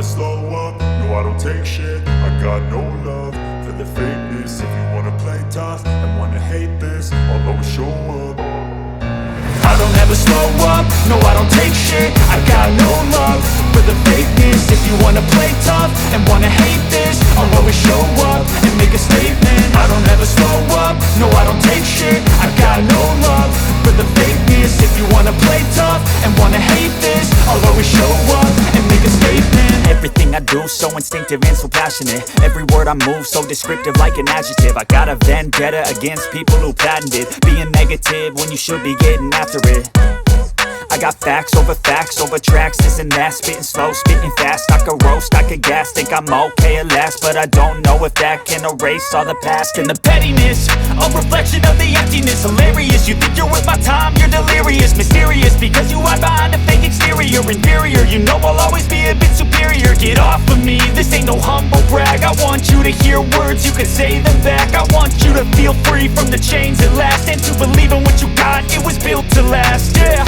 slow up, no I don't take shit. I got no love for the fakeness. If you wanna play tough and wanna hate this, I'll always show up. I don't ever slow up, no I don't take shit. I got no love for the fakeness. If you wanna play tough and wanna hate this, I'll always show up and make a statement. I don't ever slow up, no I don't take shit. I got no love for the fakeness. If you wanna play tough and wanna hate this, I'll always show up and make a statement. Everything I do so instinctive and so passionate. Every word I move so descriptive like an adjective. I got a vendetta against people who patented being negative when you should be getting after it. I got facts over tracks, this and that. Spitting slow, spitting fast, I could roast, I could gas. Think I'm okay at last, but I don't know if that can erase all the past. And the pettiness, a reflection of the emptiness. Hilarious, you think you're worth my time, you're delirious. Mysterious, because you hide behind a fake exterior. Inferior, you know I'll always be a bit superior. Get off of me, this ain't no humble brag. I want you to hear words, you can say them back. I want you to feel free from the chains at last, and to believe in what you got, it was built to last, yeah.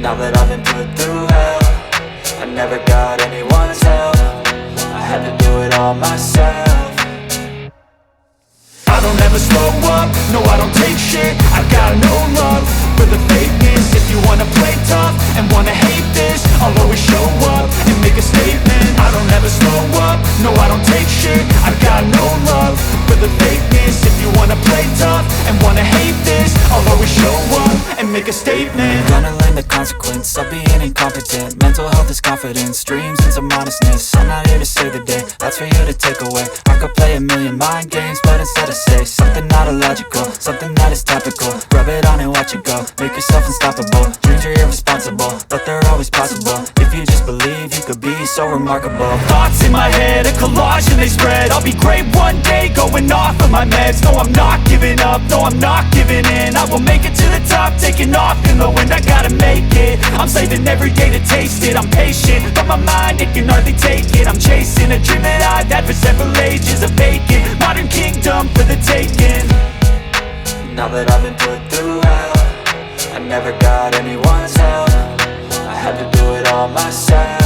Now that I've been put through hell, I never got anyone's help. I had to do it all myself. I don't ever slow up, no I don't take shit. I got no love for the fakeness. If you wanna play tough and wanna hate this, I'll always show up and make a statement. I don't ever slow up, no I don't take shit. I got no love for the fakeness. If you wanna play tough and wanna hate this, I'll always show up and make a statement. Gonna learn the consequence of being incompetent. Mental health is confidence, dreams and some honestness. I'm not here to save the day, that's for you to take away. I could play a million mind games, but instead I say something not illogical, something that is topical. Rub it on and watch it go, make yourself unstoppable. Dreams are irresponsible, but they're always possible. If you just believe, you could be so remarkable. Thoughts in my head, a collage and they spread. I'll be great one day, going off of my meds. No, I'm not giving up, no, I'm not giving in. I will make it to the top, taking off in the wind. I gotta make it, I'm saving every day to taste it. I'm patient, but my mind, it can hardly take it. I'm chasing a dream that I've had for several ages. A vacant, modern kingdom for the taking. Now that I've been put through hell, I never got anyone's help. I had to do it all myself.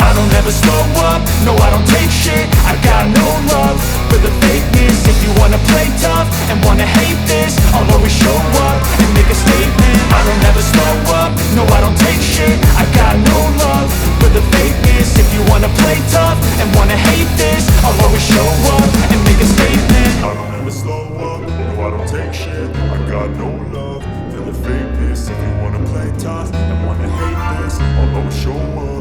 I don't ever slow up, no I don't take shit. I got no love for the fakeness. If you wanna play tough and wanna hate this, I'll always show up and make a statement. I don't ever slow up, no I don't take shit. I got no love for the fakeness. If you wanna play tough and wanna hate this, I'll always show up and make a statement. I don't ever slow up, no I don't take shit. I got no love for the fakeness. If you wanna play tough and wanna hate this, I'll always show up.